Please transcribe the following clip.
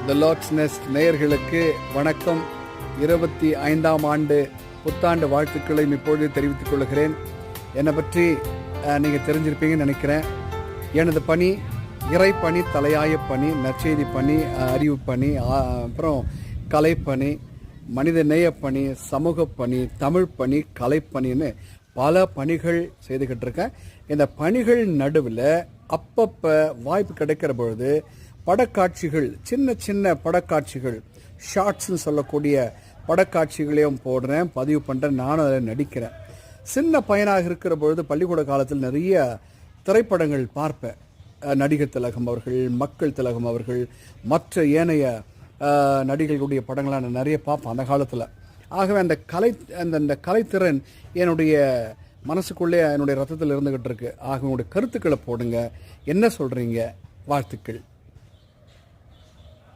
த Lord's next நேயர்களுக்கு வணக்கம். 25ஆம் ஆண்டு புத்தாண்டு வாழ்த்துக்களை இப்பொழுது தெரிவித்துக் கொள்கிறேன். என்னை பற்றி நீங்கள் தெரிஞ்சிருப்பீங்கன்னு நினைக்கிறேன். எனது பணி இறைப்பணி, தலையாய பணி, நற்செய்தி பணி, அறிவு பணி, அப்புறம் கலைப்பணி, மனித நேயப்பணி, சமூக பணி, தமிழ் பணி, கலைப்பணின்னு பல பணிகள் செய்துக்கிட்டு இருக்கேன். இந்த பணிகள் நடுவில் அப்பப்போ வாய்ப்பு கிடைக்கிற பொழுது படக்காட்சிகள், சின்ன சின்ன படக்காட்சிகள், ஷார்ட்ஸ்ன்னு சொல்லக்கூடிய படக்காட்சிகளையும் போடுறேன், பதிவு பண்ணுறேன், நானும் அதில் நடிக்கிறேன். சின்ன பையனாக இருக்கிற பொழுது பள்ளிக்கூட காலத்தில் நிறைய திரைப்படங்கள் பார்ப்பேன். நடிகர் திலகம் அவர்கள், மக்கள் திலகம் அவர்கள், மற்ற ஏனைய நடிகர்களுடைய படங்களை நான் நிறைய பார்ப்பேன் அந்த காலத்தில். ஆகவே அந்த கலைத்திறன் என்னுடைய மனசுக்குள்ளே, என்னுடைய ரத்தத்தில் இருந்துக்கிட்டு இருக்கு. ஆக உங்களுடைய கருத்துக்களை போடுங்க. என்ன சொல்கிறீங்க? வாழ்த்துக்கள்.